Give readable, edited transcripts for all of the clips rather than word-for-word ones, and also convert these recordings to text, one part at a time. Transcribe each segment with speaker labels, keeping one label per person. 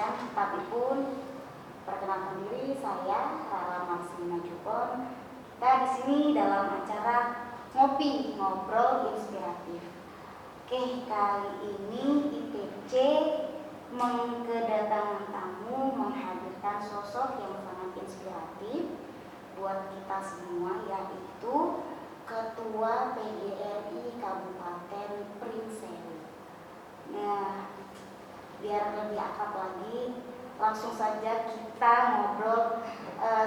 Speaker 1: ya. Tapi pun perkenalkan diri, saya Rara Marcelina Jupon. Kita di sini dalam acara ngobrol inspiratif. Oke, kali ini ITC kedatangan tamu menghadirkan sosok yang sangat inspiratif buat kita semua, yaitu Ketua PGRI Kabupaten Prinsewu. Nah, biar lebih akrab lagi, langsung saja kita ngobrol.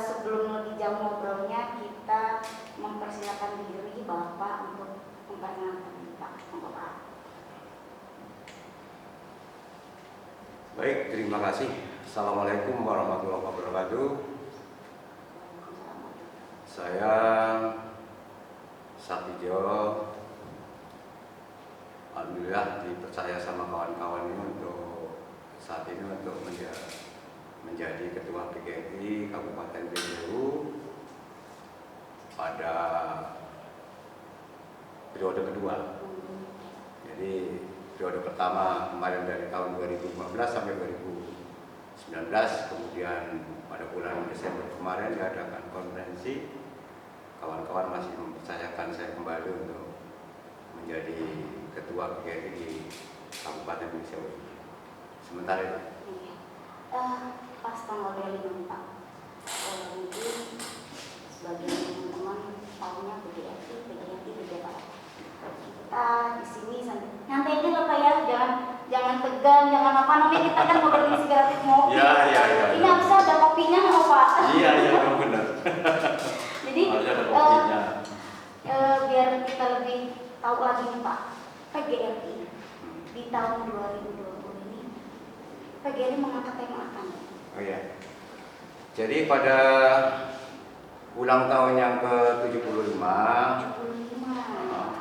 Speaker 1: Sebelum lebih jauh ngobrolnya, kita mempersilakan diri Bapak untuk memperkenalkan diri, Pak. Bapak.
Speaker 2: Baik, terima kasih. Assalamualaikum warahmatullahi wabarakatuh. Saya Satidjo, alhamdulillah dipercaya sama kawan-kawan ini untuk saat ini untuk menjadi Ketua PGRI Kabupaten Prinsewu pada periode kedua. Jadi periode pertama kemarin dari tahun 2015 sampai 2019, kemudian pada bulan Desember kemarin diadakan konferensi. Kawan-kawan masih mempercayakan saya kembali untuk menjadi Ketua PGRI di Kabupaten Prinsewu. Sementara itu.
Speaker 1: Pas tanggal 25, Pak. Mungkin sebagian teman-teman tahunya PGRI beda, Pak. Kita di sini nyantai aja lah, Pak ya. Jangan tegang, jangan apa namanya, kita kan ngobrol inspiratif ngopi.
Speaker 2: Iya.
Speaker 1: Ini harusnya ada kopinya nggak, Pak?
Speaker 2: Iya, benar.
Speaker 1: Jadi biar kita lebih tahu lagi nih, Pak, PGRI di tahun 2020 ini PGRI mengangkat tema apa?
Speaker 2: Oh iya. Jadi pada ulang tahun yang ke-75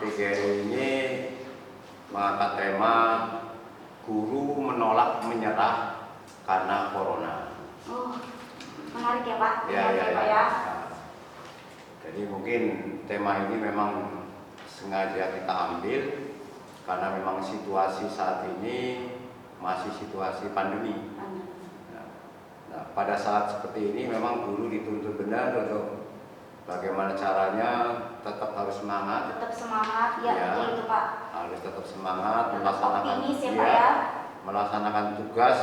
Speaker 2: PGRI ini mengangkat tema guru menolak menyerah karena corona.
Speaker 1: Oh, menarik ya, Pak.
Speaker 2: Ya.
Speaker 1: Pak ya.
Speaker 2: Jadi mungkin tema ini memang sengaja kita ambil karena memang situasi saat ini masih situasi pandemi. Nah, pada saat seperti ini memang guru dituntut benar untuk bagaimana caranya tetap harus semangat.
Speaker 1: Tetap semangat, ya, betul itu, Pak.
Speaker 2: Harus tetap semangat melaksanakan tugas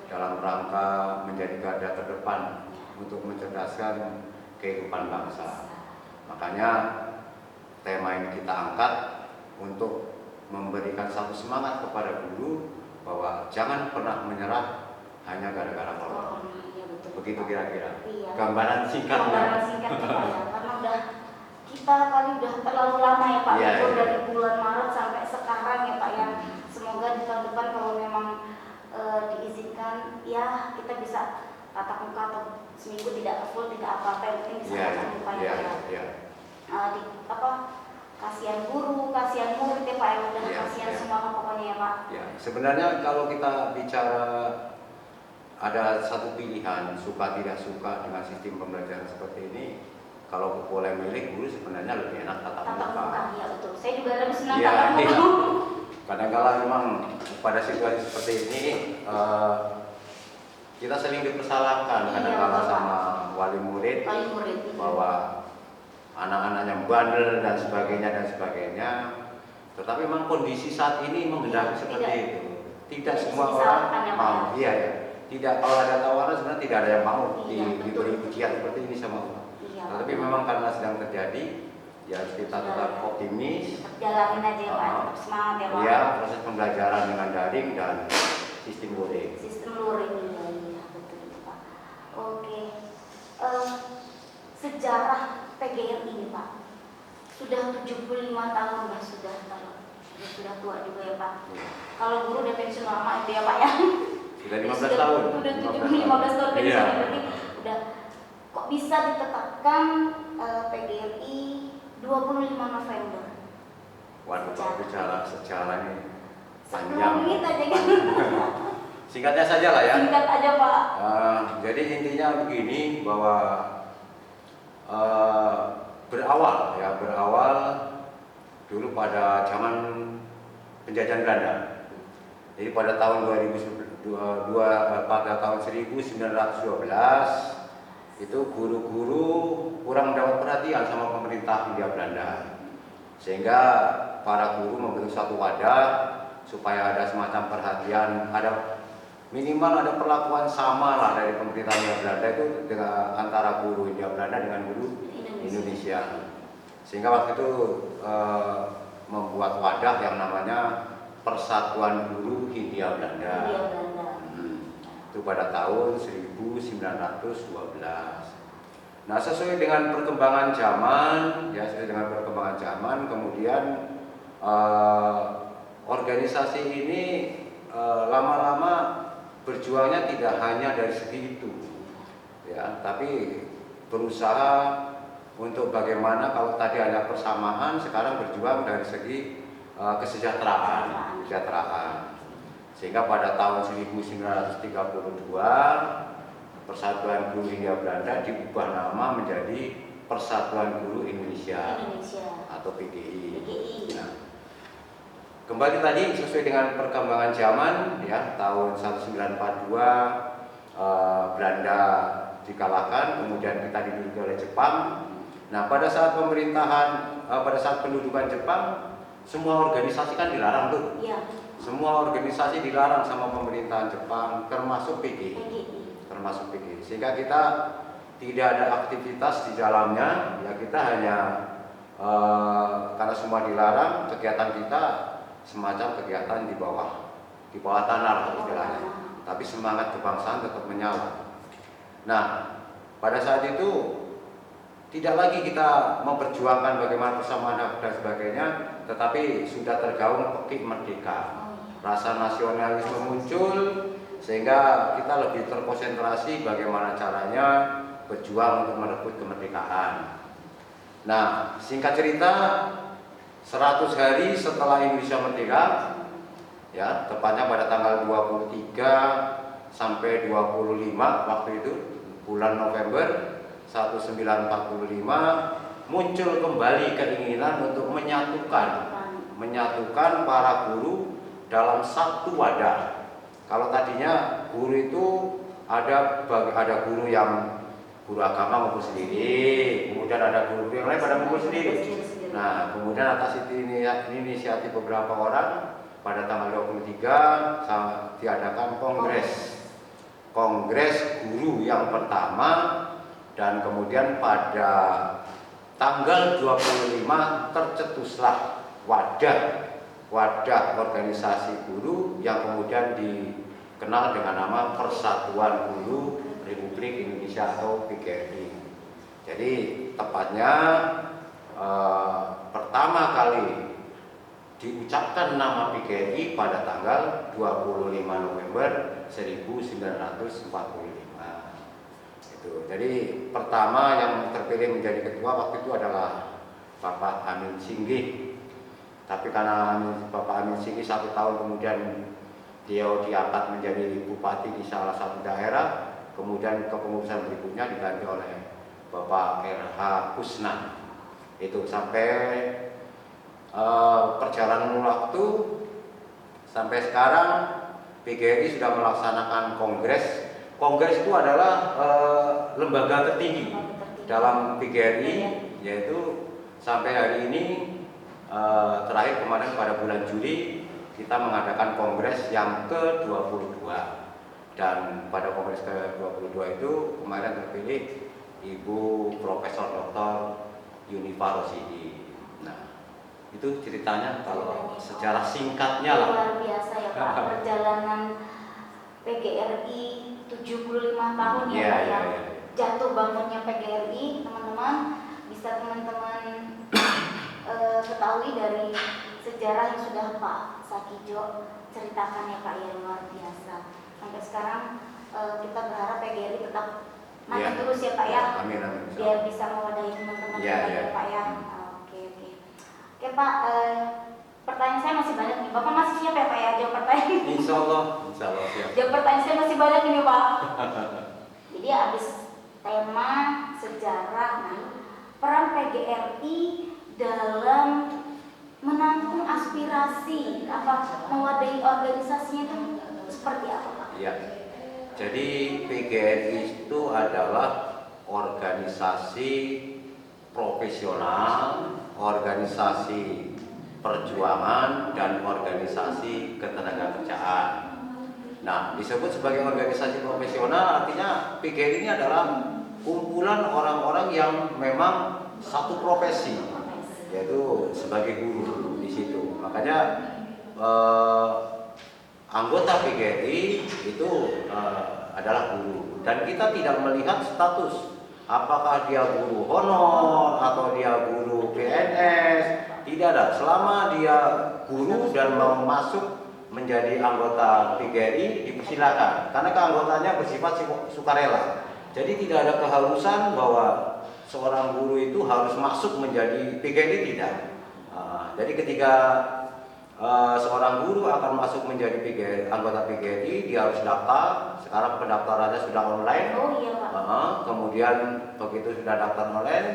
Speaker 2: dalam rangka menjadi garda terdepan untuk mencerdaskan kehidupan bangsa. Makanya tema ini kita angkat untuk memberikan satu semangat kepada guru bahwa jangan pernah menyerah hanya gara-gara corona.
Speaker 1: Ya,
Speaker 2: begitu kira-kira.
Speaker 1: Iya.
Speaker 2: Gambaran singkatnya,
Speaker 1: Pak ya. Karena kita udah terlalu lama ya, Pak.
Speaker 2: Iya.
Speaker 1: Dari bulan Maret sampai sekarang ya, Pak ya. Semoga di tahun depan kalau memang diizinkan, ya kita bisa tatap muka atau seminggu tidak full, tidak apa-apa, yang penting bisa tatap muka ya, Pak ya. Kasihan guru, kasihan murid ya, Pak, udah kasihan semua pokoknya ya, Pak.
Speaker 2: Ya, sebenarnya kalau kita bicara ada satu pilihan suka tidak suka dengan sistem pembelajaran seperti ini, kalau boleh milih guru sebenarnya lebih enak tatap muka.
Speaker 1: Ya betul. Saya juga lebih senang
Speaker 2: ya,
Speaker 1: tatap muka.
Speaker 2: Kadang-kala memang pada situasi seperti ini kita sering dipersalahkan kadang-kala sama wali murid bahwa anak-anaknya bandel dan sebagainya. Tetapi memang kondisi saat ini menghendaki seperti itu. Tidak semua orang mau. Iya. Tidak, kalau ada tawaran sebenarnya tidak ada yang mau diberi ujian seperti ini sama Allah. Tetapi memang karena sedang terjadi, ya kita tetap optimis.
Speaker 1: Jalanin aja ya, Pak. Tetap semangat ya, Pak.
Speaker 2: Iya, proses pembelajaran dengan daring dan sistem luring.
Speaker 1: Sistem luring, iya betul itu, Pak. Oke. Sejarah PGRI ini, Pak, sudah 75 tahun ya, sudah tua juga ya, Pak. Kalau guru udah pensiun lama itu ya, Pak ya.
Speaker 2: Sudah 15 tahun.
Speaker 1: Udah 15 tahun pensiun,
Speaker 2: iya.
Speaker 1: Berarti udah kok bisa ditetapkan PGRI 25 November.
Speaker 2: Waduh, kalau bicara sejarah ini
Speaker 1: panjang.
Speaker 2: Singkatnya saja lah ya.
Speaker 1: Singkat aja, Pak.
Speaker 2: Jadi intinya begini bahwa berawal dulu pada zaman penjajahan Belanda. Jadi pada tahun 1912 itu guru-guru kurang mendapat perhatian sama pemerintah Hindia Belanda, sehingga para guru membentuk satu wadah supaya ada semacam perhatian, ada minimal ada perlakuan sama lah dari pemerintah Hindia Belanda itu dengan antara guru Hindia Belanda dengan guru Indonesia. Sehingga waktu itu membuat wadah yang namanya Persatuan Guru Hindia Belanda. Itu pada tahun 1912. Nah, sesuai dengan perkembangan zaman, ya sesuai dengan perkembangan zaman, kemudian organisasi ini lama-lama berjuangnya tidak hanya dari segi itu, ya, tapi berusaha untuk bagaimana kalau tadi ada persamaan, sekarang berjuang dari segi kesejahteraan. Sehingga pada tahun 1932 Persatuan Guru Hindia Belanda diubah nama menjadi Persatuan Guru Indonesia atau PGI. Nah, kembali tadi sesuai dengan perkembangan zaman, ya, tahun 1942 Belanda dikalahkan, kemudian kita diduduki oleh Jepang. Nah, pada saat pendudukan Jepang, semua organisasi kan dilarang tuh.
Speaker 1: Ya.
Speaker 2: Semua organisasi dilarang sama pemerintahan Jepang, termasuk PGI. Sehingga kita tidak ada aktivitas di dalamnya, ya kita hanya karena semua dilarang, kegiatan kita semacam kegiatan di bawah tanah lah istilahnya. Tapi semangat kebangsaan tetap menyala. Nah, pada saat itu tidak lagi kita memperjuangkan bagaimana persamaan hak dan sebagainya, tetapi sudah tergaung pekik merdeka. Rasa nasionalisme muncul, sehingga kita lebih terkonsentrasi bagaimana caranya berjuang untuk merebut kemerdekaan. Nah, singkat cerita, 100 hari setelah Indonesia merdeka, ya, tepatnya pada tanggal 23 sampai 25 waktu itu, bulan November 1945, muncul kembali keinginan untuk menyatukan para guru dalam satu wadah. Kalau tadinya guru itu ada guru yang guru agama ngumpul sendiri, kemudian ada guru yang lain pada ngumpul sendiri. Nah, kemudian atas inisiatif beberapa orang pada tanggal 23 diadakan kongres guru yang pertama, dan kemudian pada tanggal 25 tercetuslah wadah organisasi guru yang kemudian dikenal dengan nama Persatuan Guru Republik Indonesia atau PGRI. Jadi tepatnya pertama kali diucapkan nama PGRI pada tanggal 25 November 1945. Jadi pertama yang terpilih menjadi ketua waktu itu adalah Bapak Amin Singgih. Tapi karena Bapak Amin Singgih 1 tahun kemudian dia diangkat menjadi bupati di salah satu daerah, kemudian kepengurusan berikutnya diganti oleh Bapak R.H. Kusnan. Itu sampai perjalanan waktu sampai sekarang PGRI sudah melaksanakan kongres. Kongres itu adalah lembaga tertinggi dalam PGRI, yaitu sampai hari ini terakhir kemarin pada bulan Juli kita mengadakan kongres yang ke-22, dan pada kongres ke-22 itu kemarin terpilih Ibu Profesor Dr. Yunifa Rosidi. Nah, itu ceritanya kalau secara singkatnya lah.
Speaker 1: Luar biasa ya Pak, perjalanan PGRI 75 tahun ya Pak ya. Jatuh bangunnya PGRI, teman-teman bisa teman-teman ketahui dari sejarah yang sudah Pak Sakijo ceritakan ya Pak, ya luar biasa. Sampai sekarang kita berharap PGRI tetap maju terus ya Pak ya.
Speaker 2: Amin.
Speaker 1: Biar bisa mewadahi teman-teman ya Pak ya. Oke Pak, pertanyaan saya masih banyak nih. Bapak masih siap ya Pak ya jawab pertanyaan?
Speaker 2: Insya Allah siap.
Speaker 1: Jawab pertanyaan saya masih banyak ini Pak. Jadi habis tema sejarah, nah peran PGRI dalam menampung aspirasi, mewadahi organisasinya itu seperti apa Pak?
Speaker 2: Iya. Jadi PGRI itu adalah organisasi profesional, organisasi perjuangan, dan organisasi ketenagakerjaan. Nah, disebut sebagai organisasi profesional artinya PGRI ini adalah kumpulan orang-orang yang memang satu profesi, yaitu sebagai guru di situ. Makanya anggota PGRI itu adalah guru, dan kita tidak melihat status apakah dia guru honor atau dia guru PNS, tidak ada. Selama dia guru dan mau masuk menjadi anggota PGRI dipersilakan, karena keanggotaannya bersifat sukarela. Jadi tidak ada keharusan bahwa seorang guru itu harus masuk menjadi PGRI, tidak. Jadi ketika seorang guru akan masuk menjadi anggota PGRI, dia harus daftar. Sekarang pendaftarannya sudah online.
Speaker 1: Oh iya Pak.
Speaker 2: Kemudian begitu sudah daftar online,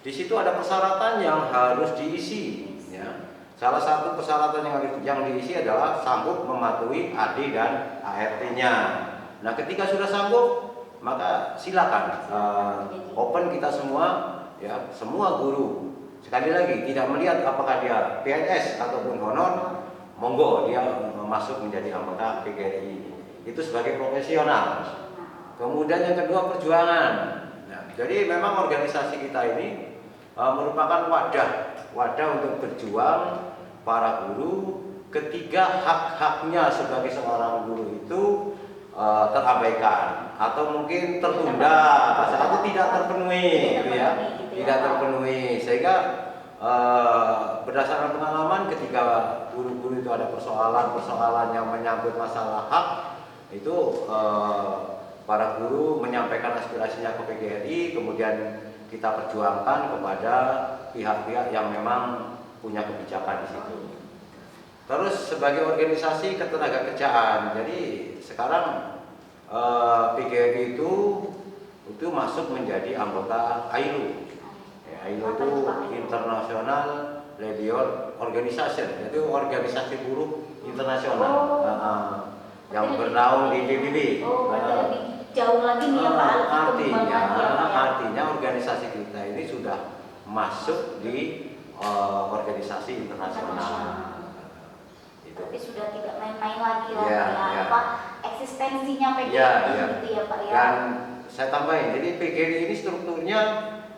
Speaker 2: di situ ada persyaratan yang harus diisi. Ya. Salah satu persyaratan yang diisi adalah sanggup mematuhi AD dan ART-nya. Nah, ketika sudah sanggup, maka silakan open kita semua, ya, semua guru. Sekali lagi, tidak melihat apakah dia PNS ataupun honor, monggo dia masuk menjadi anggota PGRI. Itu sebagai profesional. Kemudian yang kedua, perjuangan. Nah, jadi memang organisasi kita ini merupakan wadah untuk berjuang para guru ketika hak-haknya sebagai seorang guru itu terabaikan atau mungkin tertunda atau tidak terpenuhi, gitu ya, tidak terpenuhi. Sehingga berdasarkan pengalaman, ketika guru-guru itu ada persoalan yang menyangkut masalah hak, itu para guru menyampaikan aspirasinya ke PGRI, kemudian kita perjuangkan kepada pihak-pihak yang memang punya kebijakan di situ. Terus sebagai organisasi ketenagakerjaan, jadi sekarang PGRI itu masuk menjadi anggota ILO. Ya, ILO itu International Labour Organization, itu organisasi buruh internasional yang bernaung di PBB.
Speaker 1: Lebih jauh lagi nih ya Pak.
Speaker 2: Artinya organisasi kita ini sudah masuk di organisasi internasional.
Speaker 1: Tapi sudah tidak main-main lagi lah
Speaker 2: ya.
Speaker 1: Eksistensinya PGRI gitu ya Pak ya.
Speaker 2: Dan saya tambahin, jadi PGRI ini strukturnya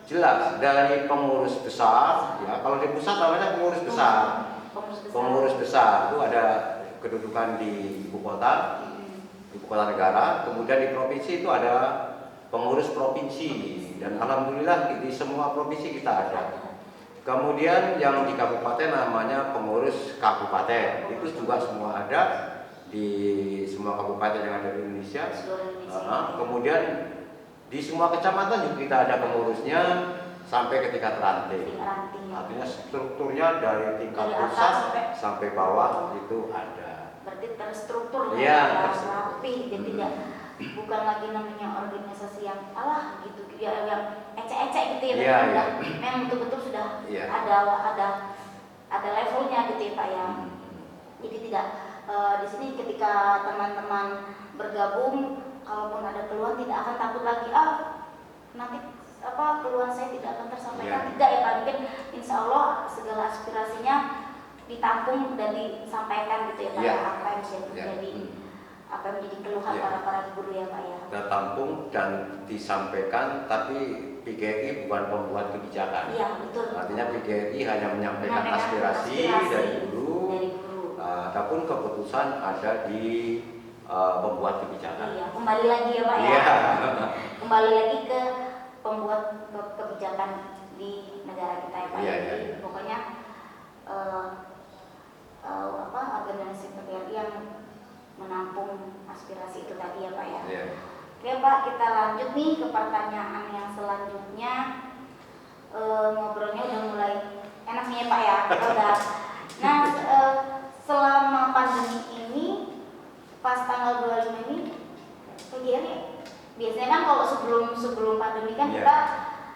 Speaker 2: jelas, dari pengurus besar, ya, kalau di pusat namanya pengurus besar. Pengurus besar itu ada kedudukan di ibu kota negara, kemudian di provinsi itu ada pengurus provinsi, dan alhamdulillah di semua provinsi kita ada. Kemudian yang di kabupaten namanya pengurus kabupaten, itu juga semua ada di semua kabupaten yang ada di Indonesia. Kemudian di semua kecamatan juga kita ada pengurusnya sampai ke tingkat ranting. Artinya strukturnya dari tingkat pusat sampai bawah itu ada.
Speaker 1: Berarti terstruktur, rapi, jadi tidak bukan lagi namanya organisasi yang gitu ya, yang ecek-ecek gitu ya. Memang betul-betul sudah ada levelnya gitu ya Pak ya. Jadi tidak di sini ketika teman-teman bergabung, kalaupun ada keluhan tidak akan takut lagi nanti keluhan saya tidak akan tersampaikan, tidak ya Pak. Mungkin insya Allah segala aspirasinya ditampung dan disampaikan gitu ya Pak ya, apa yang menjadi apa yang menjadi keluhan para guru ya Pak ya.
Speaker 2: Tertampung dan disampaikan, tapi PGRI bukan pembuat kebijakan.
Speaker 1: Iya betul.
Speaker 2: Artinya PGRI hanya menyampaikan aspirasi dari guru. Adapun keputusan ada di pembuat kebijakan.
Speaker 1: Iya, kembali lagi ya Pak ya. Kembali lagi ke pembuat kebijakan di negara kita ya Pak. Jadi pokoknya organisasi PGRI yang menampung aspirasi itu tadi ya Pak ya. Oke Pak, kita lanjut nih ke pertanyaan yang selanjutnya. Ngobrolnya udah mulai enak nih ya Pak ya. Nah, selama pandemi ini, pas tanggal 25 ini, PGRI biasanya kan kalau sebelum pandemi kan kita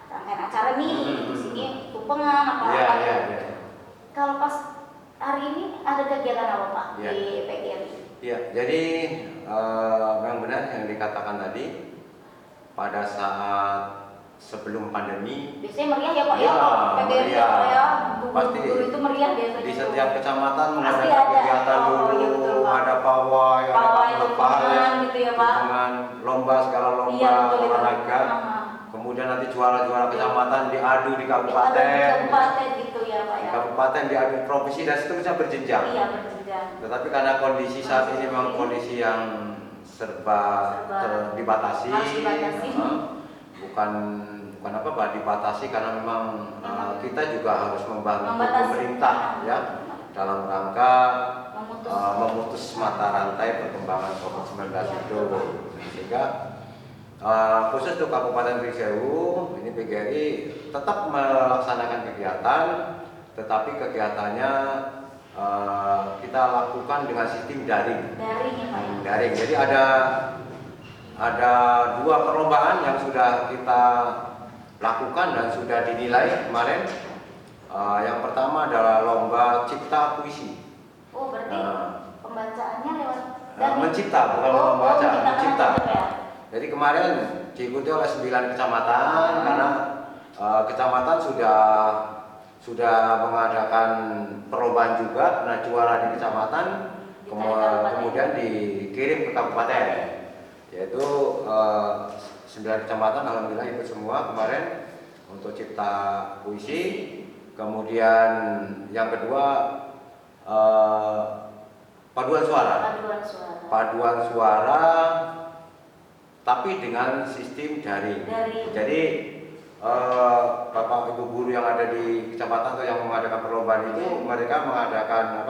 Speaker 1: rangkaian acara nih, di sini tumpengan apa. Kalau pas hari ini ada kegiatan apa Pak
Speaker 2: Ya.
Speaker 1: di PGRI?
Speaker 2: Ya, jadi yang benar yang dikatakan tadi, pada saat sebelum pandemi,
Speaker 1: Biasanya meriah ya Pak
Speaker 2: ya,
Speaker 1: PGRI
Speaker 2: meriah.
Speaker 1: ya,
Speaker 2: Pasti
Speaker 1: guru itu meriah biasanya.
Speaker 2: di setiap kecamatan
Speaker 1: Pasti
Speaker 2: mengadakan
Speaker 1: ada.
Speaker 2: kegiatan
Speaker 1: Oh,
Speaker 2: dulu,
Speaker 1: iya betul, Pak.
Speaker 2: ada pawai, ada
Speaker 1: Pawai,
Speaker 2: lepas,
Speaker 1: tunjungan gitu ya, Pak.
Speaker 2: tunjungan, lomba segala lomba
Speaker 1: Iya betul itu.
Speaker 2: olahraga. Kemudian nanti juara-juara kecamatan diadu di kabupaten,
Speaker 1: Di kabupaten gitu ya Pak
Speaker 2: di
Speaker 1: ya.
Speaker 2: kabupaten diadu provinsi dan seterusnya berjenjang.
Speaker 1: Iya berjenjang.
Speaker 2: Tetapi karena kondisi saat ini memang kondisi yang serba dibatasi,
Speaker 1: Harus dibatasi.
Speaker 2: bukan apa Pak, dibatasi karena memang kita juga harus membantu
Speaker 1: Membatasi.
Speaker 2: pemerintah ya dalam rangka
Speaker 1: Memutus.
Speaker 2: memutus mata rantai perkembangan COVID-19 itu, sehingga khusus untuk Kabupaten Riau ini PGRI tetap melaksanakan kegiatan, tetapi kegiatannya kita lakukan dengan sistem daring.
Speaker 1: Daring ya Pak ya.
Speaker 2: Daring. Jadi ada 2 perlombaan yang sudah kita lakukan dan sudah dinilai kemarin. Yang pertama adalah lomba cipta puisi.
Speaker 1: Oh berarti pembacaannya lewat
Speaker 2: Mencipta, bukan membaca, mencipta.
Speaker 1: Ya?
Speaker 2: Jadi kemarin diikuti oleh 9 kecamatan karena kecamatan sudah mengadakan perlombaan juga. Nah, juara di kecamatan kemudian dikirim ke kabupaten, yaitu 9 kecamatan alhamdulillah ikut semua kemarin untuk cipta puisi. Kemudian yang kedua paduan suara. Paduan suara tapi dengan sistem daring. Jadi Bapak Ibu guru yang ada di kecamatan atau yang mengadakan perlombaan itu mereka mengadakan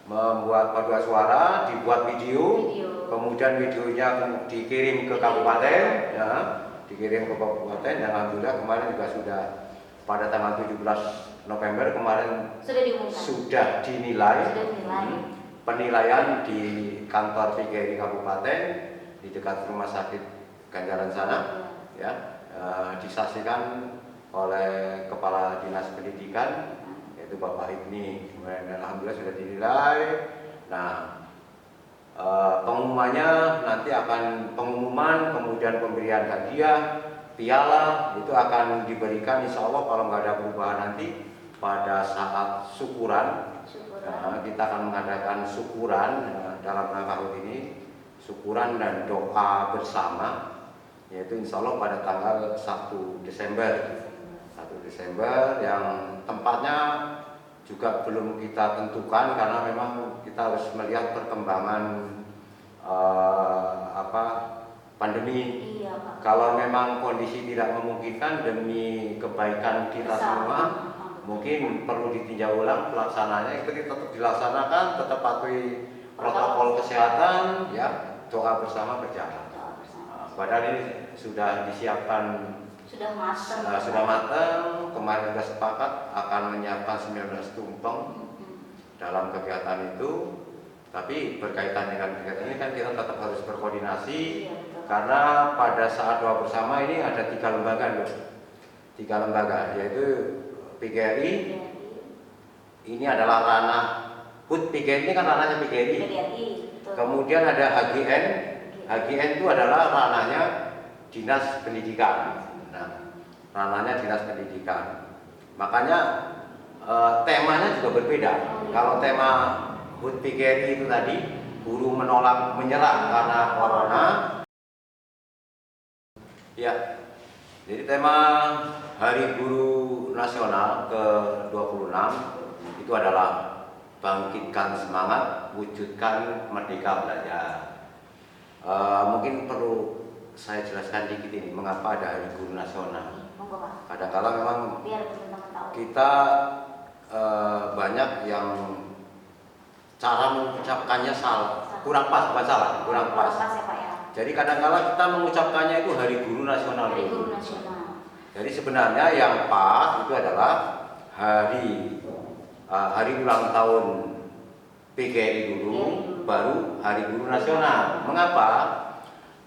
Speaker 2: membuat paduan suara, dibuat video. Kemudian videonya dikirim ke kabupaten, ya, dikirim ke kabupaten dan alhamdulillah kemarin juga sudah pada tanggal 17 November kemarin sudah dinilai. Penilaian di kantor PGRI Kabupaten di dekat rumah sakit Ganjaran sana, ya, disaksikan oleh Kepala Dinas Pendidikan yaitu Bapak Ibni. Kemudian alhamdulillah sudah dinilai. Nah, pengumumannya nanti akan pengumuman, kemudian pemberian hadiah, piala itu akan diberikan insya Allah kalau nggak ada perubahan nanti pada saat syukuran. Nah, kita akan mengadakan syukuran dalam rangka ini, syukuran dan doa bersama, yaitu insya Allah pada tanggal 1 Desember. 1 Desember yang tempatnya juga belum kita tentukan karena memang kita harus melihat perkembangan pandemi.
Speaker 1: Iya, Pak.
Speaker 2: Kalau memang kondisi tidak memungkinkan demi kebaikan kita semua, mungkin perlu ditinjau ulang pelaksananya. Itu tetap dilaksanakan, tetap patuhi protokol kesehatan, ya, doa bersama berjalan. Padahal ini sudah disiapkan, sudah matang. Kemarin sudah sepakat akan menyiapkan 19 tumpeng dalam kegiatan itu. Tapi berkaitan dengan kegiatan ini kan kita tetap harus berkoordinasi, karena pada saat doa bersama ini ada 3 lembaga, loh. 3 lembaga, yaitu PGRI. Ini adalah ranah HUT PGRI, ini kan ranahnya PGRI. Kemudian ada HGN. HGN itu adalah ranahnya Dinas Pendidikan. Nah, ranahnya Dinas Pendidikan. Makanya temanya juga berbeda. Kalau tema HUT PGRI itu tadi guru menolak menyerah karena corona. Ya. Jadi tema Hari Guru Nasional ke-26 itu adalah bangkitkan semangat, wujudkan merdeka belajar. Mungkin perlu saya jelaskan dikit ini mengapa ada Hari Guru Nasional. Kadang-kadang memang kita banyak yang cara mengucapkannya salah, kurang pas, bukan salah, kurang pas. Jadi kadang-kadang kita mengucapkannya itu Hari Guru Nasional. Jadi sebenarnya yang pas itu adalah hari ulang tahun PGRI dulu, baru Hari Guru Nasional. Mengapa?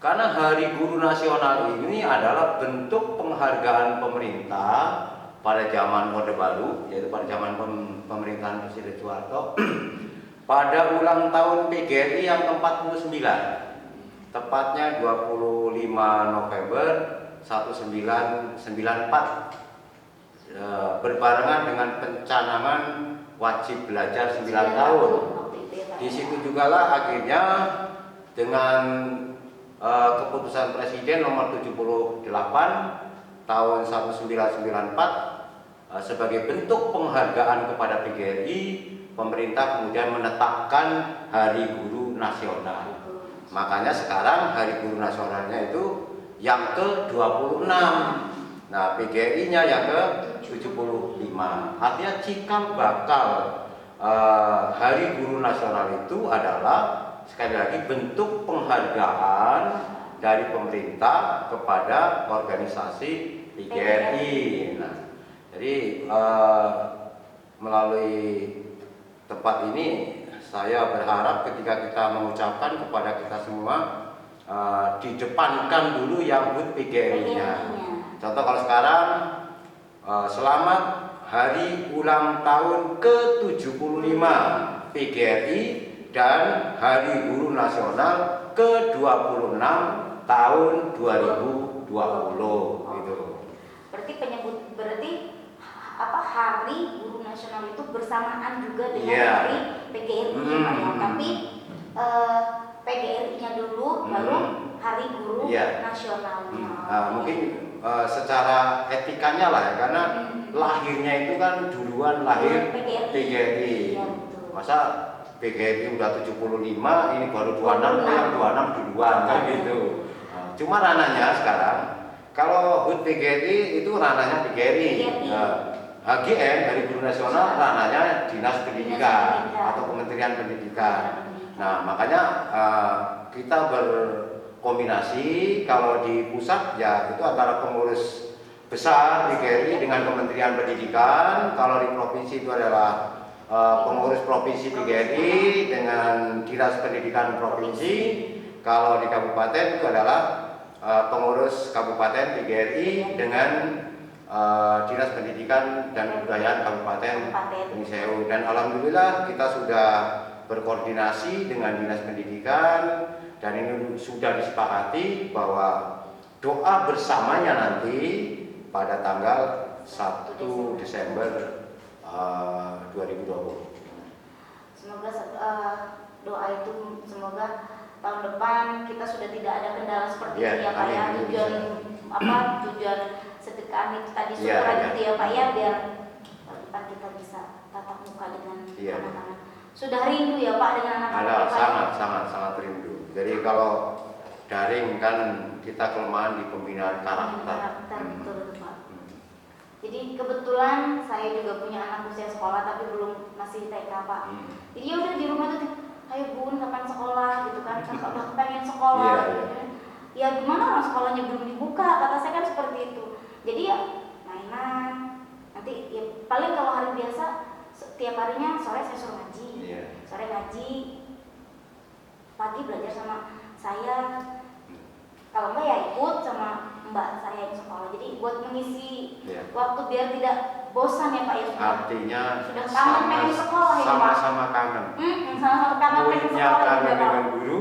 Speaker 2: Karena Hari Guru Nasional ini adalah bentuk penghargaan pemerintah pada zaman Orde Baru, yaitu pada zaman pemerintahan Presiden Soeharto, pada ulang tahun PGRI yang ke-49, tepatnya 25 November 1994, berbarengan dengan pencanangan wajib belajar 9 tahun. Di situ jugalah akhirnya dengan keputusan Presiden nomor 78 tahun 1994 sebagai bentuk penghargaan kepada PGRI, pemerintah kemudian menetapkan Hari Guru Nasional. Makanya sekarang Hari Guru Nasionalnya itu yang ke-26. Nah, PGRI-nya yang ke-75. Artinya cikal bakal Hari Guru Nasional itu adalah sekali lagi bentuk penghargaan dari pemerintah kepada organisasi PGRI. Nah, jadi melalui tempat ini saya berharap ketika kita mengucapkan kepada kita semua didepankan dulu yang HUT PGRI-nya. Contoh kalau sekarang selamat Hari Ulang Tahun ke-75 PGRI dan Hari Guru Nasional ke-26 tahun 2020 gitu.
Speaker 1: Berarti Hari Guru Nasional itu bersamaan juga dengan Hari PGRI ya. Tapi PGRI-nya dulu baru Hari Guru Nasionalnya.
Speaker 2: Mungkin secara etikanya lah ya, karena lahirnya itu kan duluan lahir PGRI. Masa PGRI udah 75, ini baru 26, yang 26 duluan kan gitu. Cuma ranahnya sekarang, kalau HUT PGRI itu ranahnya PGRI. HGN Hari Guru Nasional ranahnya Dinas Pendidikan atau Kementerian Pendidikan. Nah, makanya kita berkombinasi. Kalau di pusat ya itu antara pengurus besar PGRI dengan Kementerian Pendidikan. Kalau di provinsi itu adalah pengurus provinsi PGRI dengan Dinas Pendidikan Provinsi. Kalau di kabupaten itu adalah pengurus Kabupaten PGRI dengan Dinas Pendidikan dan Kebudayaan Kabupaten Sewu. Dan alhamdulillah kita sudah berkoordinasi dengan Dinas Pendidikan dan ini sudah disepakati bahwa doa bersamanya nanti pada tanggal 1 Desember 2020.
Speaker 1: Semoga doa itu semoga tahun depan kita sudah tidak ada kendala seperti ini ya Pak ya. Tujuan sedekah itu tadi syukuran gitu ya Pak ya, biar tahun kita bisa tatap muka dengan anak-anak. Sudah rindu ya Pak dengan anak-anak?
Speaker 2: Sangat rindu. Jadi kalau daring kan kita kelemahan di pembinaan karakter.
Speaker 1: Betul Pak. Jadi kebetulan saya juga punya anak usia sekolah tapi masih TK Pak. Jadi ya udah di rumah tuh, ayo Bun kapan sekolah gitu kan, kakak pengen sekolah. Ya gimana orang sekolahnya belum dibuka, kata saya kan seperti itu. Jadi ya mainan. Nanti ya paling kalau hari biasa setiap harinya sore saya suruh ngaji. Sore ngaji, pagi belajar sama saya. Kalau enggak ya ikut sama mbak saya yang sekolah. Jadi buat mengisi waktu biar tidak bosan ya Pak ya.
Speaker 2: Artinya
Speaker 1: sudah kangen pengen sekolah ya Pak.
Speaker 2: Sama-sama kangen.
Speaker 1: Sama-sama kangen pengen sekolah.
Speaker 2: Muridnya kangen dengan guru,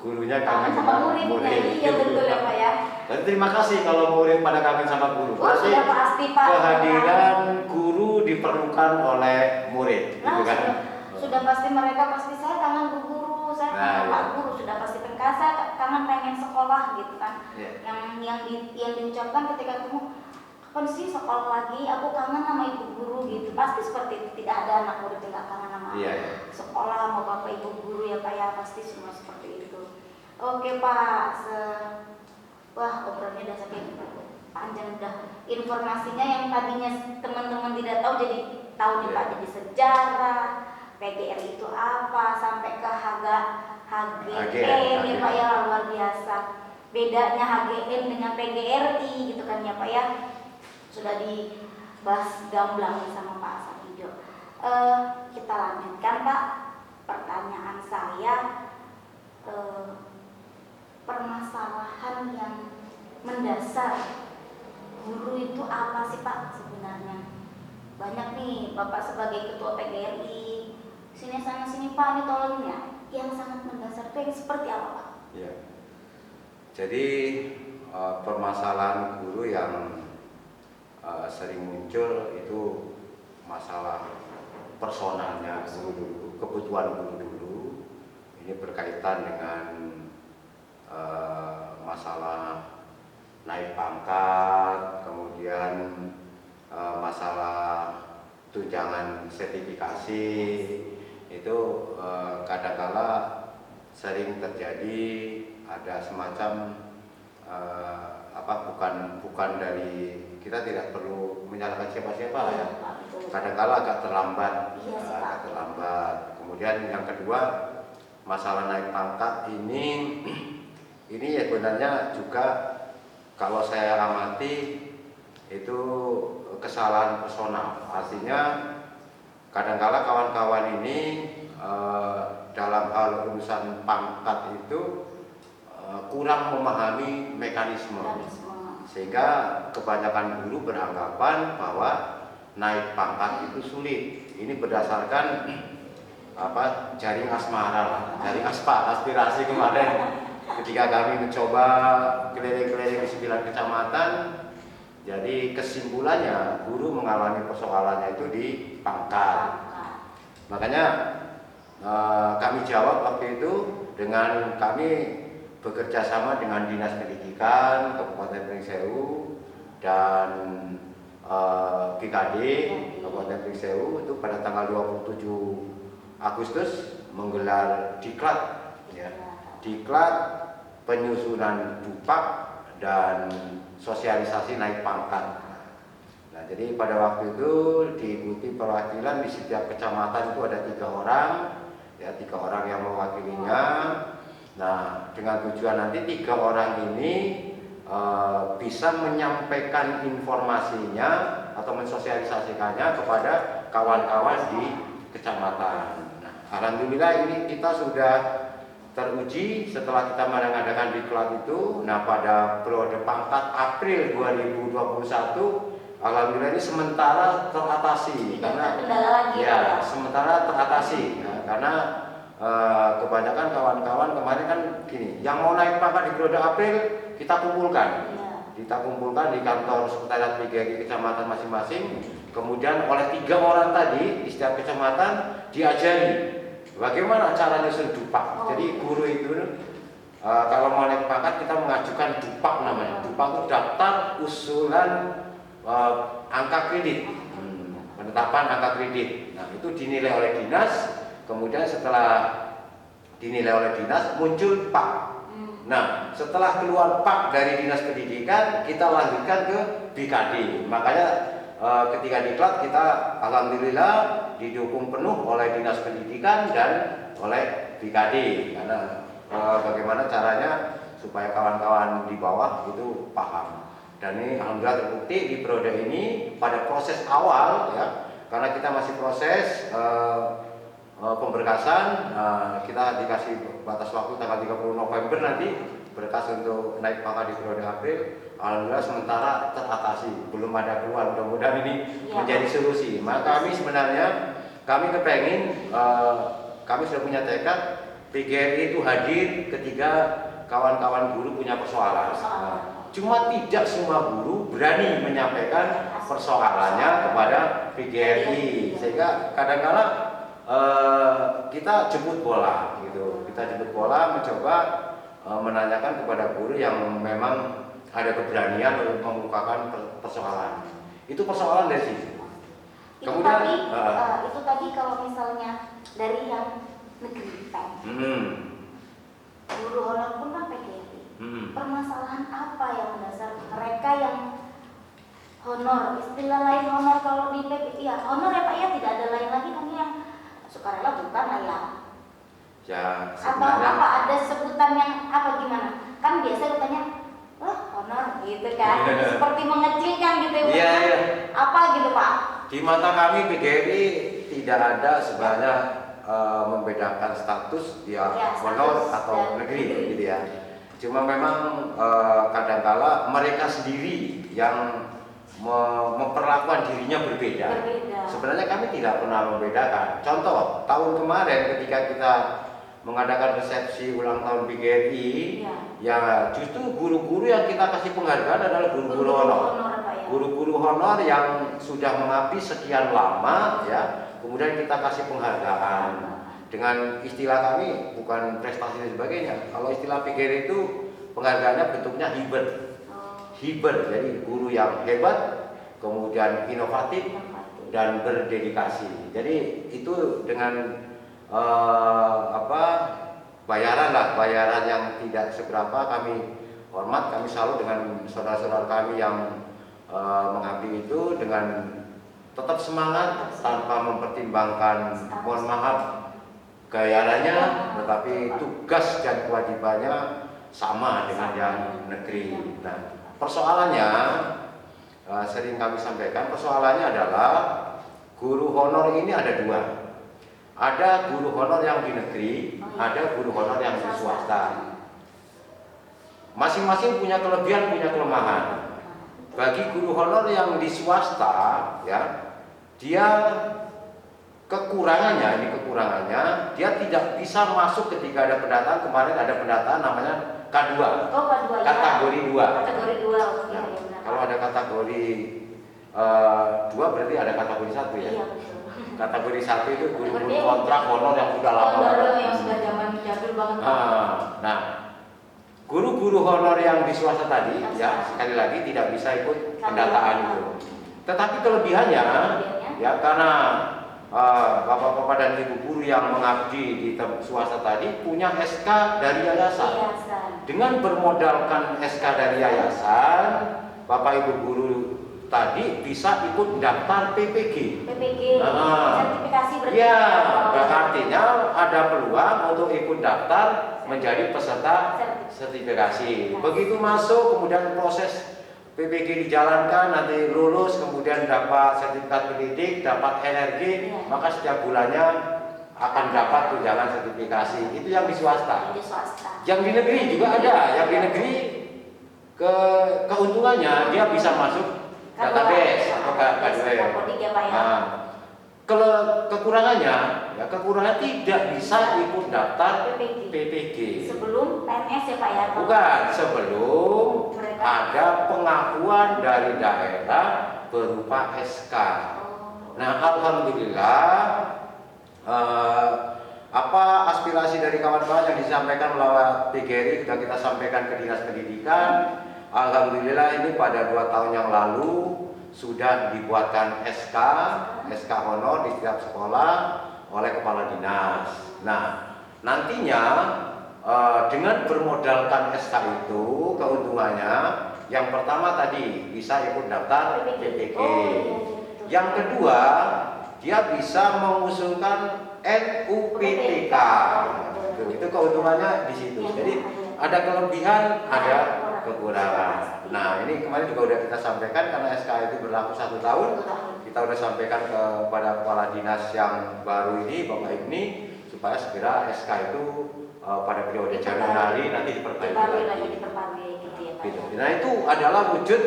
Speaker 2: gurunya kangen
Speaker 1: sama murid. Iya betul ya Pak ya.
Speaker 2: Dan terima kasih kalau murid pada kangen sama guru.
Speaker 1: Berarti sudah pasti Pak.
Speaker 2: Kehadiran guru diperlukan oleh murid, gitu kan?
Speaker 1: Sudah pasti mereka saya kangen bu guru, saya kangen Pak guru, sudah pasti saya kangen pengen sekolah gitu kan. Yang diucapkan ketika kamu kapan sih sekolah lagi, aku kangen sama ibu guru gitu. Pasti seperti itu, tidak ada anak murid yang gak kangen sama sekolah sama bapak ibu guru ya Pak ya, pasti semua seperti itu. Oke Pak, wah obrolannya udah saking panjang, udah informasinya yang tadinya teman-teman tidak tahu jadi tahu nih Pak, jadi sejarah PGRI itu apa sampai ke HGN ya Pak ya, luar biasa. Bedanya HGN dengan PGRI gitu kan ya Pak ya. Sudah dibahas gamblang sama Pak Sakijo. Kita lanjutkan Pak. Pertanyaan saya, permasalahan yang mendasar guru itu apa sih Pak sebenarnya? Banyak nih Bapak sebagai ketua PGRI, sini sana sini Pak, ini tolongin ya. Yang sangat mendasar itu yang seperti apa Pak?
Speaker 2: Ya. Jadi permasalahan guru yang sering muncul itu masalah personalnya guru dulu, kebutuhan guru dulu. Ini berkaitan dengan masalah naik pangkat, kemudian masalah tunjangan sertifikasi, itu kadangkala sering terjadi ada semacam bukan dari, kita tidak perlu menyalahkan siapa-siapa lah ya. Kadangkala agak terlambat, agak terlambat. Kemudian yang kedua, masalah naik pangkat ini ya sebenarnya juga kalau saya amati itu kesalahan personal. Artinya kadangkala kawan-kawan ini dalam hal urusan pangkat itu kurang memahami mekanisme, sehingga kebanyakan guru beranggapan bahwa naik pangkat itu sulit. Ini berdasarkan jaring asmara, jaring aspirasi kemarin ketika kami mencoba keliling-keliling di 9 kecamatan. Jadi kesimpulannya guru mengalami persoalannya itu di pangkat. Makanya kami jawab waktu itu dengan kami bekerja sama dengan Dinas Pendidikan Kabupaten Pringsewu dan BKD Kabupaten Pringsewu itu pada tanggal 27 Agustus menggelar diklat, ya, diklat penyusunan dupak dan sosialisasi naik pangkat. Nah, jadi pada waktu itu diikuti perwakilan di setiap kecamatan itu ada 3 orang, ya, 3 orang yang mewakilinya. Nah, dengan tujuan nanti 3 orang ini bisa menyampaikan informasinya atau mensosialisasikannya kepada kawan-kawan di kecamatan. Nah, alhamdulillah ini kita sudah teruji setelah kita mengadakan diklat itu. Nah, pada periode pangkat April 2021, alhamdulillah ini sementara teratasi karena
Speaker 1: kendala lagi
Speaker 2: ya, sementara teratasi. Nah, karena kebanyakan kawan-kawan kemarin kan gini, yang mau naik pangkat di periode April kita kumpulkan, kita kumpulkan di kantor sekretariat PGRI kecamatan masing-masing. Kemudian oleh 3 orang tadi di setiap kecamatan diajari bagaimana cara nyusun dupak. Jadi guru itu kalau mau naik pangkat kita mengajukan dupak namanya. Dupak itu daftar usulan angka kredit, penetapan angka kredit. Nah, itu dinilai oleh dinas. Kemudian setelah dinilai oleh dinas muncul pak. Nah, setelah keluar pak dari Dinas Pendidikan kita lanjutkan ke BKD. Makanya ketika diklat kita alhamdulillah didukung penuh oleh Dinas Pendidikan dan oleh BKD. Karena bagaimana caranya supaya kawan-kawan di bawah itu paham. Dan ini alhamdulillah terbukti di periode ini pada proses awal, ya, karena kita masih proses pemberkasan, kita dikasih batas waktu tanggal 30 November nanti berkas untuk naik pangkat di periode April. Alhamdulillah sementara teratasi, belum ada keluar, mudah-mudahan ini menjadi solusi. Maka kami sebenarnya kepengin, kami sudah punya tekad PGRI itu hadir ketika kawan-kawan guru punya persoalan. Cuma tidak semua guru berani menyampaikan persoalannya kepada PGRI, sehingga kadang-kadang kita jemput bola gitu. Kita jemput bola mencoba menanyakan kepada guru yang memang ada keberanian untuk mengungkapkan persoalan. Itu persoalan dari sini. Kemudian
Speaker 1: itu tadi kalau misalnya dari yang negeri guru honor pun kan PGRI. Permasalahan apa yang mendasar mereka yang honor? Istilah lain honor kalau di PGRI ya honor ya Pak ya, tidak ada lain lagi kan yang sukarela bukan ayam.
Speaker 2: Ya,
Speaker 1: atau apa ada sebutan yang apa gimana? Kan biasa katanya honor gitu kan. Seperti mengecilkan gitu ya.
Speaker 2: Iya.
Speaker 1: Apa gitu Pak?
Speaker 2: Di mata kami PGRI tidak ada sebenarnya membedakan status dia honor atau negeri gitu ya. Cuma memang kadangkala mereka sendiri yang memperlakukan dirinya berbeda. Sebenarnya kami tidak pernah membedakan. Contoh, tahun kemarin ketika kita mengadakan resepsi ulang tahun PGRI, ya justru guru-guru yang kita kasih penghargaan adalah guru-guru honor. Guru-guru honor yang sudah mengabdi sekian lama, ya, kemudian kita kasih penghargaan. Dengan istilah kami bukan prestasi dan sebagainya. Kalau istilah PGRI itu penghargaannya bentuknya hibur. Hibur, jadi guru yang hebat, kemudian inovatif dan berdedikasi. Jadi itu dengan bayaran yang tidak seberapa kami hormat, kami salut dengan saudara-saudara kami yang mengabdi itu dengan tetap semangat tanpa mempertimbangkan, mohon maaf, bayarannya, tetapi tugas dan kewajibannya sama dengan yang negeri. Nah, persoalannya sering kami sampaikan, persoalannya adalah guru honor ini ada dua. Ada guru honor yang di negeri, ada guru honor yang di swasta. Masing-masing punya kelebihan, punya kelemahan. Bagi guru honor yang di swasta, ya, dia kekurangannya, dia tidak bisa masuk ketika ada pendataan. Kemarin ada pendataan namanya K2. Kategori 2.
Speaker 1: Kategori 2.
Speaker 2: Nah, kalau ada kategori 2 berarti ada kategori 1 ya.
Speaker 1: Iya, betul.
Speaker 2: Kategori 1 itu guru-guru kontrak honor yang sudah lama.
Speaker 1: Yang sudah zaman jadul banget.
Speaker 2: Nah, guru-guru honor yang di swasta tadi, ya, sekali lagi tidak bisa ikut pendataan itu. Tetapi kelebihannya, ya, karena bapak-bapak dan ibu guru yang mengabdi di swasta tadi punya SK dari yayasan. Dengan bermodalkan SK dari yayasan, bapak ibu guru tadi bisa ikut daftar PPG.
Speaker 1: Sertifikasi berarti.
Speaker 2: Ya, artinya ada peluang untuk ikut daftar menjadi peserta sertifikasi. Begitu masuk, kemudian proses PPG dijalankan, nanti lulus, kemudian dapat sertifikat pendidik, dapat energi, maka setiap bulannya akan dapat tunjangan sertifikasi. Itu yang di swasta. Yang di negeri juga ada. Yang di negeri keuntungannya dia bisa masuk database atau K2. Kekurangannya, ya, kekurangan tidak bisa ikut daftar PPG.
Speaker 1: Sebelum PNS ya Pak ya?
Speaker 2: Bukan, sebelum ada pengakuan dari daerah berupa SK. Nah, alhamdulillah, apa aspirasi dari kawan-kawan yang disampaikan melalui PGRI sudah kita sampaikan ke Dinas Pendidikan. Alhamdulillah ini pada 2 tahun yang lalu sudah dibuatkan SK honor di setiap sekolah oleh kepala dinas. Nah, nantinya dengan bermodalkan SK itu keuntungannya yang pertama tadi bisa ikut daftar PPG. Yang kedua, dia bisa mengusulkan NUPTK. Itu keuntungannya di situ. Jadi ada kelebihan, ada kekurangan. Nah, ini kemarin juga sudah kita sampaikan karena SK itu berlaku 1 tahun. Kita sudah sampaikan kepada kepala dinas yang baru ini, Bapak Ibni, supaya segera SK itu pada periode Januari nanti diperbaiki lagi. Gitu. Nah, itu adalah wujud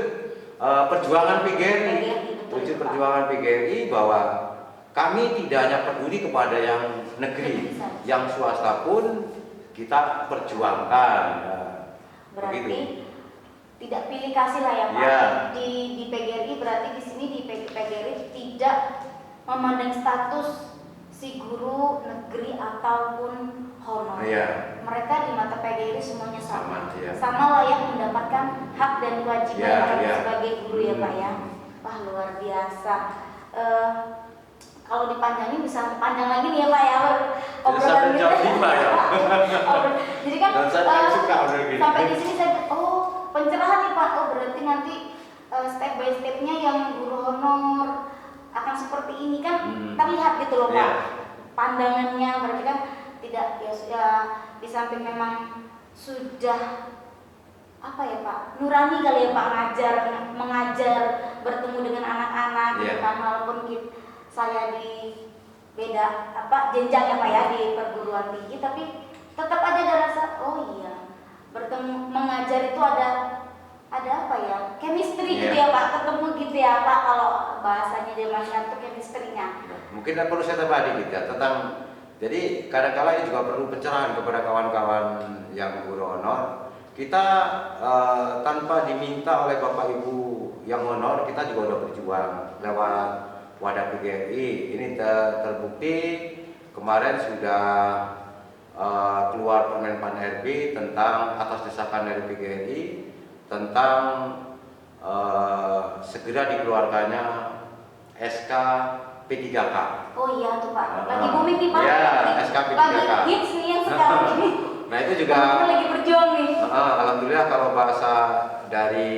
Speaker 2: perjuangan PGRI. Wujud perjuangan PGRI bahwa kami tidak hanya peduli kepada yang negeri, yang swasta pun kita perjuangkan.
Speaker 1: Berarti tidak pilih kasih lah ya Pak.
Speaker 2: Ya.
Speaker 1: Di PGRI berarti di sini di PGRI tidak memandang status si guru negeri ataupun honor.
Speaker 2: Ya.
Speaker 1: Mereka di mata PGRI semuanya sama.
Speaker 2: Ya.
Speaker 1: Sama layak mendapatkan hak dan kewajiban mereka sebagai guru ya Pak ya. Wah, luar biasa. Kalau dipanjangin bisa panjang lagi nih ya Pak ya.
Speaker 2: Sampai jam 5 ya.
Speaker 1: Jadi kan
Speaker 2: saya suka udah gini.
Speaker 1: sampai di sini saya pencerahan nih Pak. Berarti nanti step by stepnya yang guru honor akan seperti ini kan terlihat gitu loh Pak. Pandangannya berarti kan tidak ya di samping memang sudah apa ya Pak, nurani kali ya Pak, mengajar bertemu dengan anak-anak gitu kan, walaupun saya di beda jenjang ya Pak ya di perguruan tinggi, tapi tetap aja ada rasa oh iya bertemu mengajar itu ada apa ya, chemistry gitu ya Pak, ketemu gitu ya Pak, kalau bahasanya zaman sekarang itu chemistry-nya.
Speaker 2: Mungkin perlu saya tambah dikit ya tentang, jadi kadang-kala ini juga perlu pencerahan kepada kawan-kawan yang guru honor. Kita tanpa diminta oleh Bapak Ibu yang honor, kita juga udah berjuang lewat wadah PGRI. Ini terbukti kemarin sudah keluar Permen Pan RB tentang atas desakan dari PGRI tentang segera dikeluarkannya SK P3K.
Speaker 1: Oh iya tuh Pak, lagi booming nih Pak.
Speaker 2: Ya, SK P3K.
Speaker 1: Lagi hits nih yang sekarang ini.
Speaker 2: Nah itu juga
Speaker 1: lagi berjuang nih.
Speaker 2: Alhamdulillah kalau bahasa dari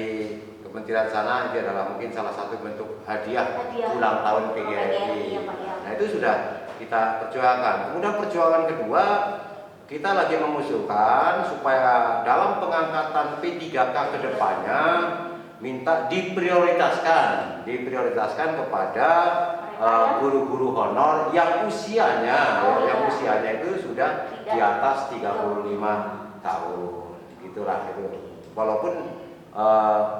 Speaker 2: kementerian sana itu adalah mungkin salah satu bentuk hadiah ulang tahun PGRI.
Speaker 1: Ya, Pak, ya.
Speaker 2: Nah itu sudah kita perjuangkan. Kemudian perjuangan kedua, kita lagi mengusulkan supaya dalam pengangkatan P3K ke depannya minta diprioritaskan kepada guru-guru honor yang usianya itu sudah di atas 35 tahun. Gitulah itu. Walaupun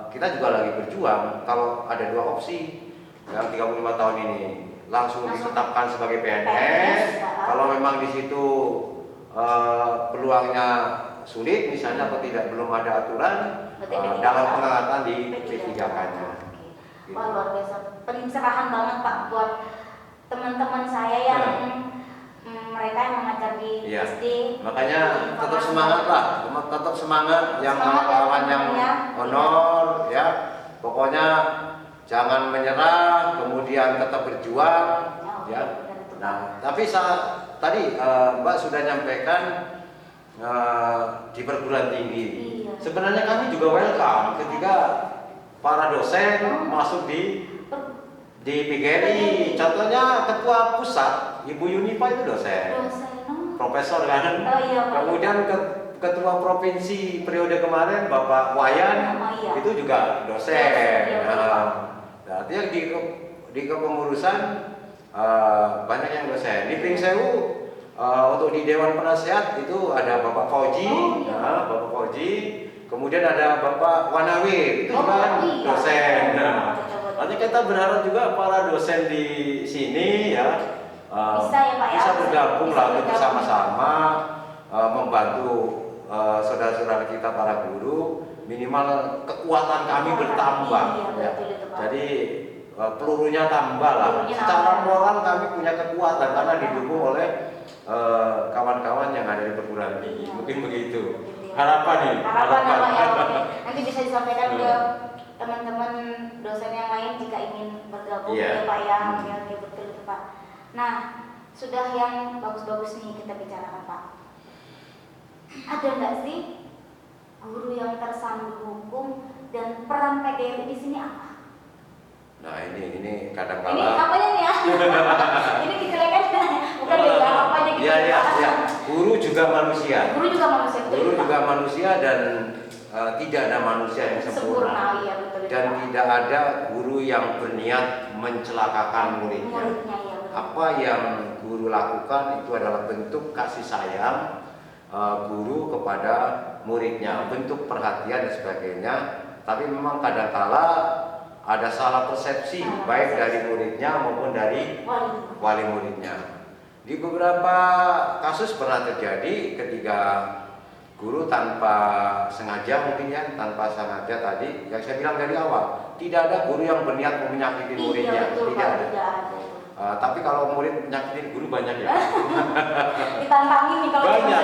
Speaker 2: kita juga lagi berjuang, kalau ada dua opsi yang 35 tahun ini langsung ditetapkan sebagai PNS, kalau memang di situ peluangnya sulit misalnya atau belum ada aturan dalam pengangkatan di P3K-nya.
Speaker 1: Wah luar biasa, pencerahan banget Pak buat teman-teman saya yang mereka yang mengajar di SD.
Speaker 2: Makanya tetap semangat lah, tetap semangat yang kawan-kawan yang honor ya. Pokoknya jangan menyerah, kemudian tetap berjuang ya. Nah, tapi tadi Mbak sudah nyampaikan di perguruan tinggi. Sebenarnya kami juga welcome ketika para dosen masuk di PGRI. Contohnya ketua pusat Ibu Yunipa itu dosen. Profesor kan. Kemudian ketua provinsi periode kemarin Bapak Wayan itu juga dosen. Artinya di kepengurusan banyak yang dosen. Di Pringsewu untuk di Dewan Penasehat itu ada Bapak Fauji, Bapak Fauji. Kemudian ada Bapak Wanawir, itu juga kan dosen. Nanti kita berharap juga para dosen di sini ya bisa bergabung lah untuk bersama-sama membantu saudara-saudara kita para guru, minimal kekuatan kami bertambah. Ya. Jadi pelurunya tambah lah. Secara moral kami punya kekuatan karena didukung oleh kawan-kawan yang ada di perguruan tinggi. Mungkin begitu. Harapan
Speaker 1: ya, nanti bisa disampaikan ke teman-teman dosen yang lain jika ingin bergabung ya Pak ya. Oke, betul itu Pak. Nah, sudah yang bagus-bagus nih kita bicarakan Pak. Ada nggak sih guru yang tersandung hukum dan peran PGRI di sini apa?
Speaker 2: Nah ini kadang-kala
Speaker 1: ini apanya nih ya? Ini dijelekan bukan ya apanya gitu.
Speaker 2: Iya. Guru juga manusia.
Speaker 1: Guru juga manusia
Speaker 2: dan tidak ada manusia yang sempurna.
Speaker 1: Iya, betul,
Speaker 2: dan tidak ada guru yang berniat mencelakakan muridnya.
Speaker 1: Ya,
Speaker 2: apa yang guru lakukan itu adalah bentuk kasih sayang guru kepada muridnya, bentuk perhatian dan sebagainya. Tapi memang kadang-kala ada salah persepsi baik dari muridnya maupun dari wali muridnya. Di beberapa kasus pernah terjadi ketika guru tanpa sengaja tanpa sengaja tadi yang saya bilang dari awal, tidak ada guru yang berniat menyakiti muridnya, tidak ada. Tapi kalau murid menyakitin guru banyak ya.
Speaker 1: Ditantangin nih kalau
Speaker 2: banyak.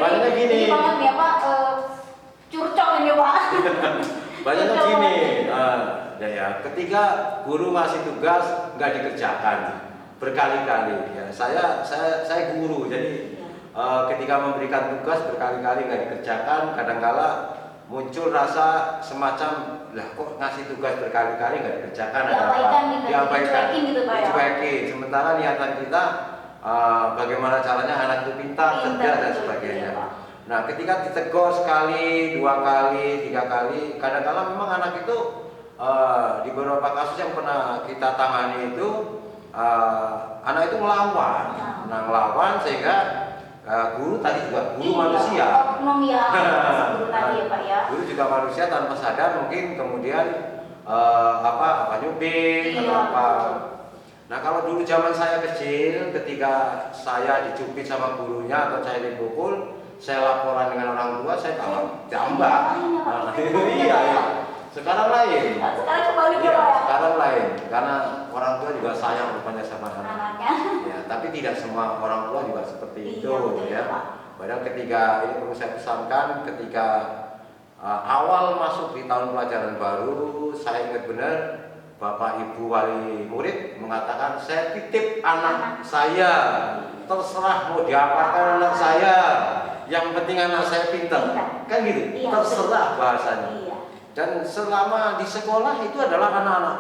Speaker 2: Banyaknya gini.
Speaker 1: Ini banget ya Pak, curcol ini Pak.
Speaker 2: Banyaknya gini. Ketika guru ngasih tugas nggak dikerjakan berkali-kali. Ya, saya guru, jadi ketika memberikan tugas berkali-kali nggak dikerjakan, kadang-kala muncul rasa semacam lah kok ngasih tugas berkali-kali nggak dikerjakan, diabaikan, dicuekin. Sementara niatan kita bagaimana caranya anak itu pintar, cerdas dan sebagainya. Nah, ketika ditegur sekali, 2 kali, 3 kali, kadang-kala memang anak itu di beberapa kasus yang pernah kita tangani itu anak itu melawan, sehingga Guru tadi juga guru
Speaker 1: Iya,
Speaker 2: manusia.
Speaker 1: oknum ya, guru tadi ya Pak ya.
Speaker 2: Guru juga manusia tanpa sadar mungkin kemudian apa nyubit
Speaker 1: Iya,
Speaker 2: atau apa.
Speaker 1: betul.
Speaker 2: Nah kalau dulu zaman saya kecil, ketika saya dicubit sama gurunya atau saya dipukul, saya laporan dengan orang tua, saya tambah. Nah, iya, iya. Sekarang lain.
Speaker 1: Sekarang kembali
Speaker 2: Iya,
Speaker 1: Pak ya.
Speaker 2: sekarang lain, karena orang tua juga sayang rupanya sama anak.
Speaker 1: Anaknya.
Speaker 2: Ya, tapi tidak semua orang tua juga seperti itu,
Speaker 1: Iya, betul,
Speaker 2: ya.
Speaker 1: Pak.
Speaker 2: Padahal ketika ini perlu saya pesankan, ketika awal masuk di tahun pelajaran baru, saya ingat benar Bapak Ibu wali murid mengatakan saya titip anak saya, terserah mau diapakan anak saya, yang penting anak saya pintar, kan gitu,
Speaker 1: Iya,
Speaker 2: terserah bahasanya.
Speaker 1: Iya.
Speaker 2: Dan selama di sekolah itu adalah anak-anak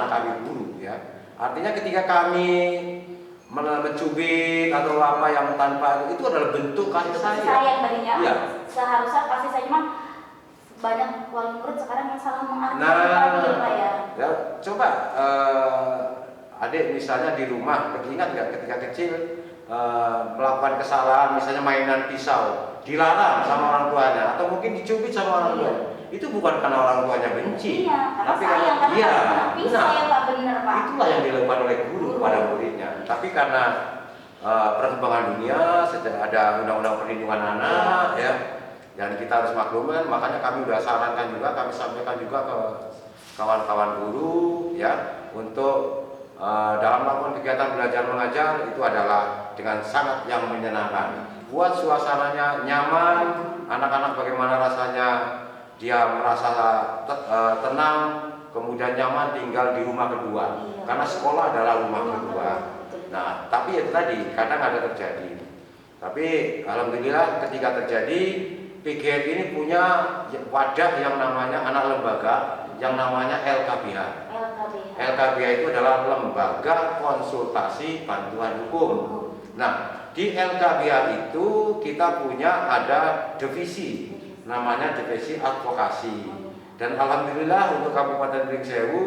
Speaker 2: kami guru, ya. Artinya ketika kami mencubit atau apa yang tanpa itu adalah bentuk kasih sayang.
Speaker 1: Sayang tadinya.
Speaker 2: Iya.
Speaker 1: Seharusnya kasih sayang, cuma banyak wali murid sekarang yang salah mengartikan Pak ya.
Speaker 2: Ya, coba adik misalnya di rumah, ingat nggak ketika kecil melakukan kesalahan, misalnya mainan pisau, dilarang sama orang tuanya, atau mungkin dicubit sama orang tua. Itu bukan karena orang tuanya benci, tapi karena
Speaker 1: Pak benar Pak.
Speaker 2: Itulah yang dilakukan oleh guru kepada muridnya. Tapi karena perkembangan dunia, sejak ada undang-undang perlindungan anak, ya, dan kita harus maklumkan, makanya kami sudah sarankan juga, kami sampaikan juga ke kawan-kawan guru, ya, untuk dalam melakukan kegiatan belajar mengajar itu adalah dengan sangat yang menyenangkan. Buat suasananya nyaman, anak-anak bagaimana rasanya dia merasa tenang, kemudian nyaman tinggal di rumah kedua. Karena sekolah adalah rumah kedua. Nah, tapi itu tadi kadang ada terjadi. Tapi alhamdulillah ketika terjadi, PGRI ini punya wadah yang namanya anak lembaga, yang namanya LKBH. LKBH itu adalah lembaga konsultasi bantuan hukum. Nah, di LKBH itu kita punya ada divisi, namanya divisi advokasi. Dan alhamdulillah untuk Kabupaten Pringsewu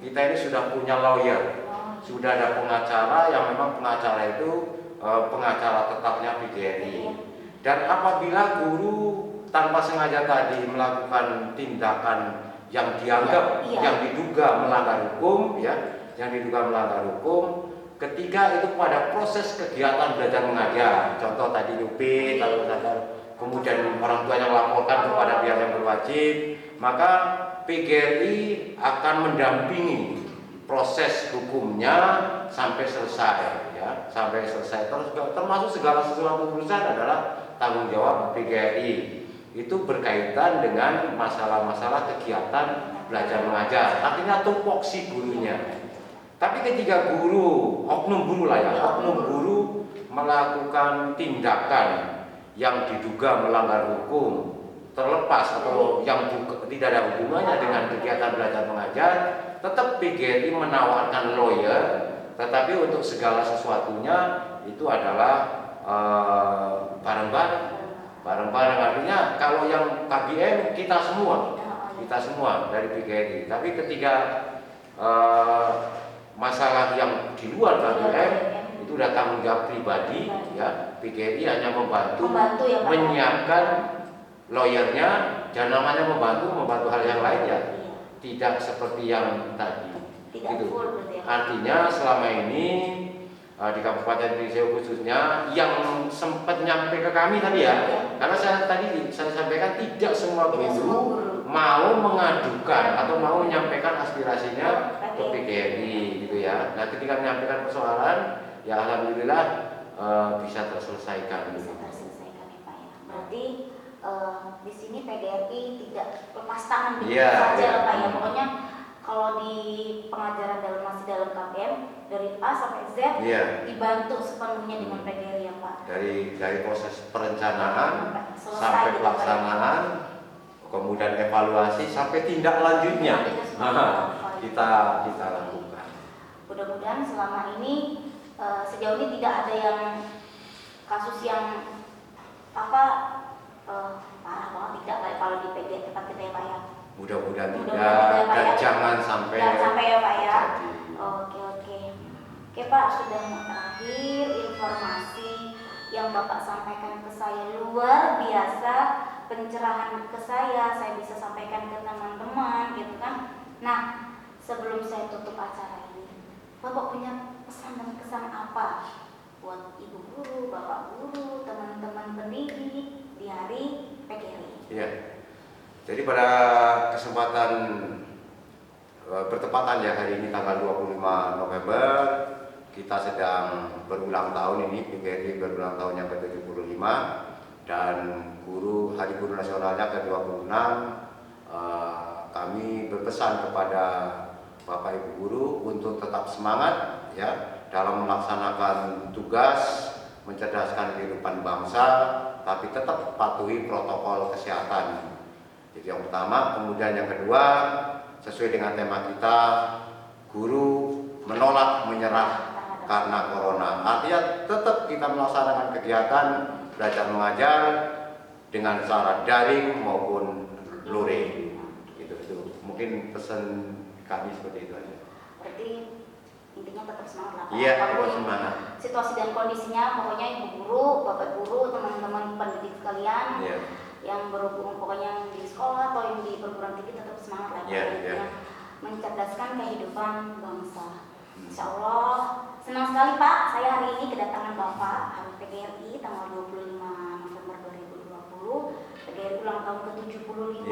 Speaker 2: kita ini sudah punya lawyer, sudah ada pengacara yang memang pengacara itu pengacara tetapnya PGRI. Dan apabila guru tanpa sengaja tadi melakukan tindakan yang dianggap, yang diduga melanggar hukum, ya, yang diduga melanggar hukum, ketika itu pada proses kegiatan belajar mengajar, contoh tadi nyubit, kemudian orang tua yang melaporkan kepada pihak yang berwajib, maka PGRI akan mendampingi proses hukumnya sampai selesai, ya, sampai selesai. Termasuk segala sesuatu urusan adalah tanggung jawab PGRI. Itu berkaitan dengan masalah-masalah kegiatan belajar mengajar. Artinya tupoksi gurunya. Tapi ketika guru, oknum guru lah ya, oknum guru melakukan tindakan yang diduga melanggar hukum, terlepas atau yang tidak ada hubungannya dengan kegiatan belajar mengajar, tetap PGRI menawarkan lawyer, tetapi untuk segala sesuatunya itu adalah bareng-bareng. Bareng-bareng artinya kalau yang KBM kita semua dari PGRI. Tapi ketika masalah yang di luar KBM itu udah tanggung jawab pribadi, ya, PGRI hanya membantu ya, menyiapkan lawyernya, dan namanya membantu hal yang lain, ya, tidak seperti yang tadi. Gitu. Artinya selama ini di Kabupaten Pringsewu khususnya yang sempat nyampe ke kami tadi, ya, karena saya sampaikan tidak semua guru mau mengadukan atau mau menyampaikan aspirasinya ke PGRI, gitu ya. Nah, ketika menyampaikan persoalan, ya alhamdulillah bisa terselesaikan.
Speaker 1: Bisa terselesaikan, ya Pak, ya. Berarti di sini PGRI tidak lepas tangan saja, Pak, ya. Pokoknya kalau di pengajaran masih dalam KBM dari A sampai Z dibantu sepenuhnya dengan PGRI, ya Pak.
Speaker 2: Dari proses perencanaan sampai pelaksanaan, kemudian evaluasi sampai tindak lanjutnya, kita lakukan.
Speaker 1: Mudah-mudahan selama ini sejauh ini tidak ada yang kasus yang parah banget, tidak kayak kalau di PGRI tempat kita, ya Pak, ya.
Speaker 2: Mudah-mudahan tidak, dan jangan sampai
Speaker 1: ya Pak, ya. Oke Pak, sudah terakhir informasi yang yang Bapak sampaikan ke saya luar biasa, pencerahan ke saya bisa sampaikan ke teman-teman gitu kan. Nah, sebelum saya tutup acara ini, Bapak punya pesan dan kesan apa buat ibu guru, bapak guru, teman-teman pendidik di hari PGRI?
Speaker 2: Iya. Jadi pada kesempatan bertepatan ya hari ini tanggal 25 November, kita sedang berulang tahun ini, PGRI berulang tahun yang ke-75 dan Hari Guru Nasionalnya ke-26. Kami berpesan kepada Bapak Ibu guru untuk tetap semangat ya dalam melaksanakan tugas mencerdaskan kehidupan bangsa, tapi tetap patuhi protokol kesehatan. Jadi yang pertama, kemudian yang kedua, sesuai dengan tema kita, guru menolak menyerah karena corona. Artinya tetap kita melaksanakan kegiatan belajar mengajar dengan cara daring maupun luring. Itu mungkin pesan kami seperti itu aja.
Speaker 1: Berarti intinya tetap semangat lah Pak.
Speaker 2: Iya,
Speaker 1: Apapun
Speaker 2: tetap semangat.
Speaker 1: situasi dan kondisinya, pokoknya ibu guru, bapak guru, teman-teman pendidik sekalian yang berhubung pokoknya di sekolah atau yang di perguruan tinggi tetap semangat lah Pak. Mencerdaskan kehidupan bangsa. Insya Allah senang sekali Pak, saya hari ini kedatangan Bapak hari PGRI tanggal 25 November 2020, PGRI ulang tahun ke-75.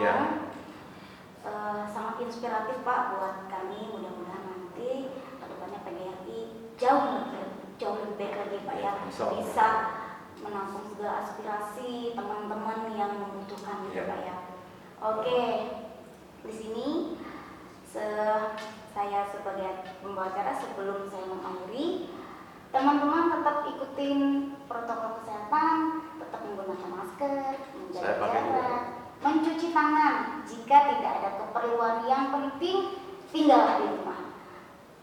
Speaker 1: Sangat inspiratif Pak buat kami. Mudah-mudahan nanti kedepannya PGRI jauh lebih baik lagi Pak ya, bisa menampung segala aspirasi teman-teman yang membutuhkan gitu Pak ya. Oke, di sini saya sebagai pembawa acara, sebelum saya mengakhiri, teman-teman tetap ikutin protokol kesehatan, tetap menggunakan masker, menjaga jarak, mencuci tangan. Jika tidak ada keperluan yang penting, tinggallah di rumah.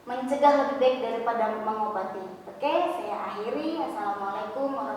Speaker 1: Mencegah lebih baik daripada mengobati. Oke, saya akhiri. Assalamualaikum warahmatullahi wabarakatuh.